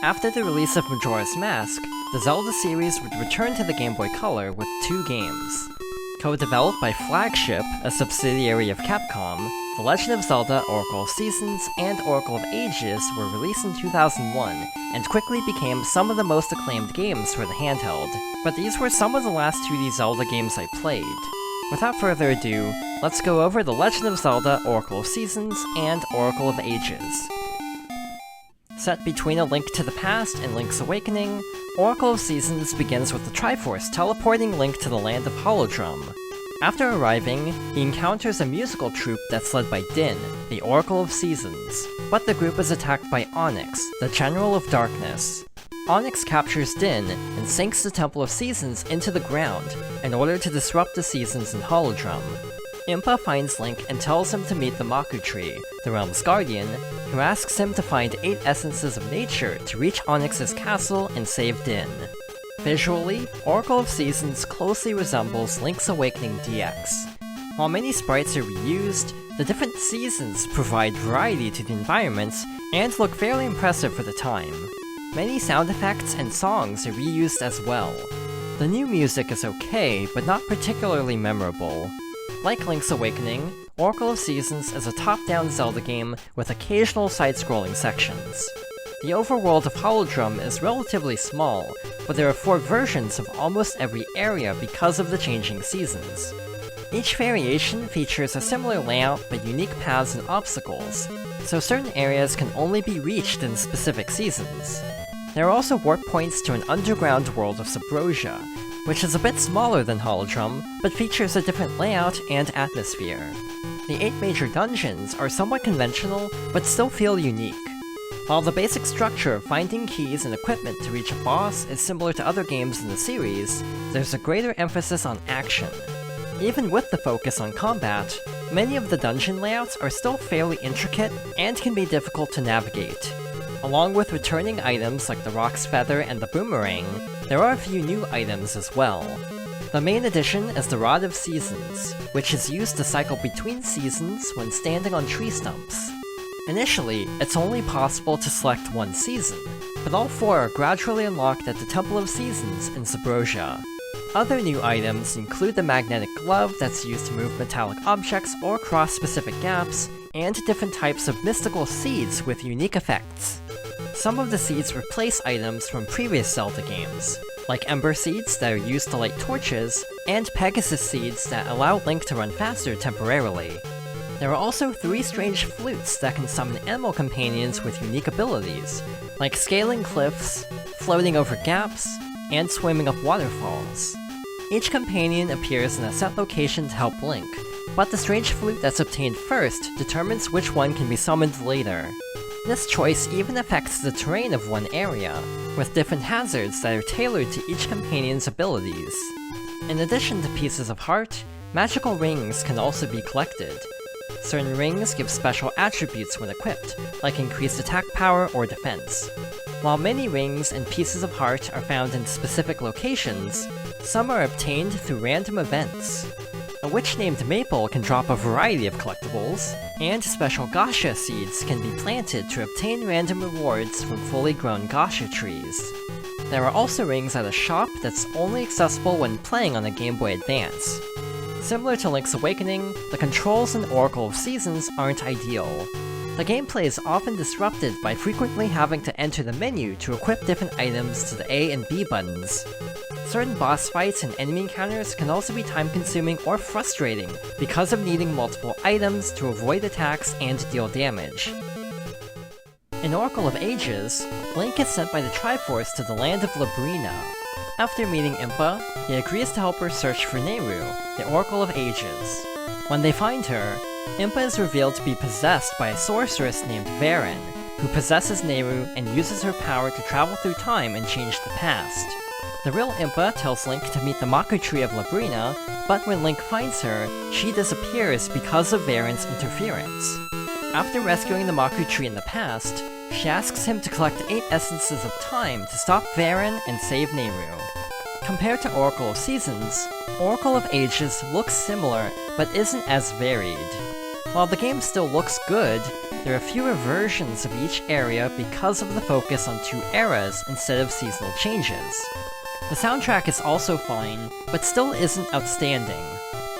After the release of Majora's Mask, the Zelda series would return to the Game Boy Color with 2 games. Co-developed by Flagship, a subsidiary of Capcom, The Legend of Zelda Oracle of Seasons and Oracle of Ages were released in 2001, and quickly became some of the most acclaimed games for the handheld, but these were some of the last 2D Zelda games I played. Without further ado, let's go over The Legend of Zelda Oracle of Seasons and Oracle of Ages. Set between A Link to the Past and Link's Awakening, Oracle of Seasons begins with the Triforce teleporting Link to the land of Holodrum. After arriving, he encounters a musical troupe that's led by Din, the Oracle of Seasons, but the group is attacked by Onyx, the General of Darkness. Onyx captures Din and sinks the Temple of Seasons into the ground in order to disrupt the seasons in Holodrum. Impa finds Link and tells him to meet the Maku Tree, the realm's guardian, who asks him to find 8 essences of nature to reach Onyx's castle and save Din. Visually, Oracle of Seasons closely resembles Link's Awakening DX. While many sprites are reused, the different seasons provide variety to the environments and look fairly impressive for the time. Many sound effects and songs are reused as well. The new music is okay, but not particularly memorable. Like Link's Awakening, Oracle of Seasons is a top-down Zelda game with occasional side-scrolling sections. The overworld of Holodrum is relatively small, but there are 4 versions of almost every area because of the changing seasons. Each variation features a similar layout but unique paths and obstacles, so certain areas can only be reached in specific seasons. There are also warp points to an underground world of Subrosia, which is a bit smaller than Holodrum, but features a different layout and atmosphere. The 8 major dungeons are somewhat conventional, but still feel unique. While the basic structure of finding keys and equipment to reach a boss is similar to other games in the series, there's a greater emphasis on action. Even with the focus on combat, many of the dungeon layouts are still fairly intricate and can be difficult to navigate. Along with returning items like the Rock's Feather and the Boomerang, there are a few new items as well. The main addition is the Rod of Seasons, which is used to cycle between seasons when standing on tree stumps. Initially, it's only possible to select one season, but all 4 are gradually unlocked at the Temple of Seasons in Subrosia. Other new items include the magnetic glove that's used to move metallic objects or cross specific gaps, and different types of mystical seeds with unique effects. Some of the seeds replace items from previous Zelda games, like Ember Seeds that are used to light torches, and Pegasus Seeds that allow Link to run faster temporarily. There are also 3 strange flutes that can summon animal companions with unique abilities, like scaling cliffs, floating over gaps, and swimming up waterfalls. Each companion appears in a set location to help Link, but the strange flute that's obtained first determines which one can be summoned later. This choice even affects the terrain of one area, with different hazards that are tailored to each companion's abilities. In addition to pieces of heart, magical rings can also be collected. Certain rings give special attributes when equipped, like increased attack power or defense. While many rings and pieces of heart are found in specific locations, some are obtained through random events. A witch named Maple can drop a variety of collectibles, and special Gasha seeds can be planted to obtain random rewards from fully grown Gasha trees. There are also rings at a shop that's only accessible when playing on a Game Boy Advance. Similar to Link's Awakening, the controls in Oracle of Seasons aren't ideal. The gameplay is often disrupted by frequently having to enter the menu to equip different items to the A and B buttons. Certain boss fights and enemy encounters can also be time-consuming or frustrating because of needing multiple items to avoid attacks and deal damage. In Oracle of Ages, Link is sent by the Triforce to the land of Labrina. After meeting Impa, he agrees to help her search for Nehru, the Oracle of Ages. When they find her, Impa is revealed to be possessed by a sorceress named Varen, who possesses Nehru and uses her power to travel through time and change the past. The real Impa tells Link to meet the Maku Tree of Labrina, but when Link finds her, she disappears because of Varen's interference. After rescuing the Maku Tree in the past, she asks him to collect 8 essences of time to stop Varen and save Nehru. Compared to Oracle of Seasons, Oracle of Ages looks similar, but isn't as varied. While the game still looks good, there are fewer versions of each area because of the focus on 2 eras instead of seasonal changes. The soundtrack is also fine, but still isn't outstanding.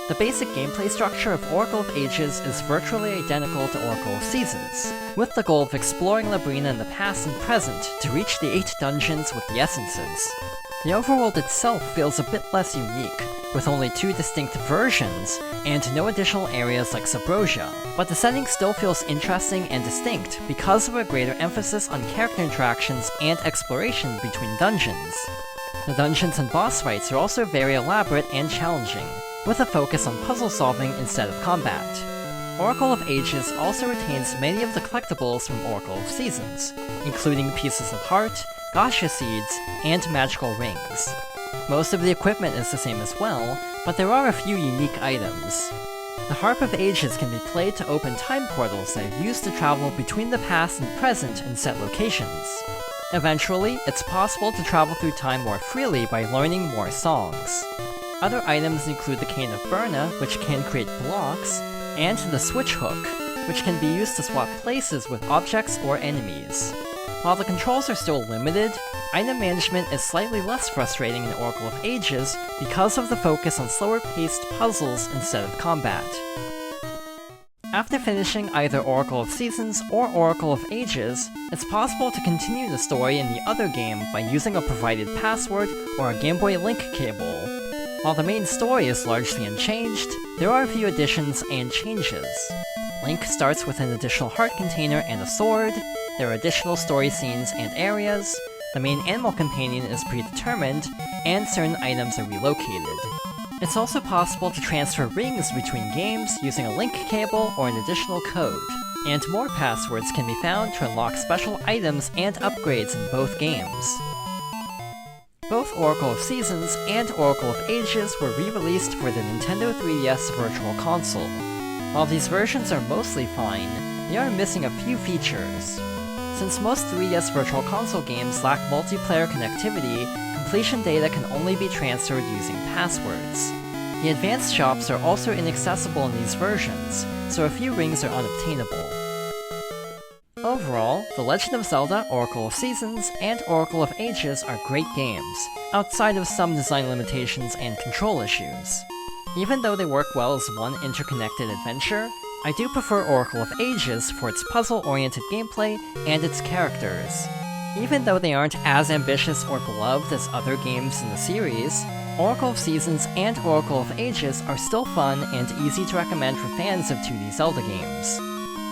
The basic gameplay structure of Oracle of Ages is virtually identical to Oracle of Seasons, with the goal of exploring Labrina in the past and present to reach the 8 dungeons with the essences. The overworld itself feels a bit less unique, with only 2 distinct versions, and no additional areas like Subrosia, but the setting still feels interesting and distinct because of a greater emphasis on character interactions and exploration between dungeons. The dungeons and boss fights are also very elaborate and challenging, with a focus on puzzle solving instead of combat. Oracle of Ages also retains many of the collectibles from Oracle of Seasons, including pieces of heart, gacha seeds, and magical rings. Most of the equipment is the same as well, but there are a few unique items. The Harp of Ages can be played to open time portals that are used to travel between the past and present in set locations. Eventually, it's possible to travel through time more freely by learning more songs. Other items include the Cane of Burna, which can create blocks, and the Switch Hook, which can be used to swap places with objects or enemies. While the controls are still limited, item management is slightly less frustrating in Oracle of Ages because of the focus on slower-paced puzzles instead of combat. After finishing either Oracle of Seasons or Oracle of Ages, it's possible to continue the story in the other game by using a provided password or a Game Boy Link cable. While the main story is largely unchanged, there are a few additions and changes. Link starts with an additional heart container and a sword, there are additional story scenes and areas, the main animal companion is predetermined, and certain items are relocated. It's also possible to transfer rings between games using a link cable or an additional code, and more passwords can be found to unlock special items and upgrades in both games. Both Oracle of Seasons and Oracle of Ages were re-released for the Nintendo 3DS Virtual Console. While these versions are mostly fine, they are missing a few features. Since most 3DS Virtual Console games lack multiplayer connectivity, completion data can only be transferred using passwords. The advanced shops are also inaccessible in these versions, so a few rings are unobtainable. Overall, The Legend of Zelda, Oracle of Seasons, and Oracle of Ages are great games, outside of some design limitations and control issues. Even though they work well as one interconnected adventure, I do prefer Oracle of Ages for its puzzle-oriented gameplay and its characters. Even though they aren't as ambitious or beloved as other games in the series, Oracle of Seasons and Oracle of Ages are still fun and easy to recommend for fans of 2D Zelda games.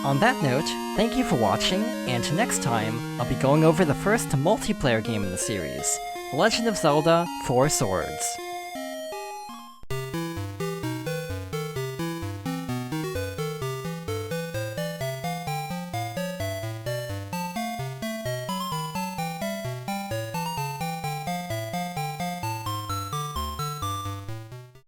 On that note, thank you for watching, and next time, I'll be going over the first multiplayer game in the series, The Legend of Zelda: Four Swords.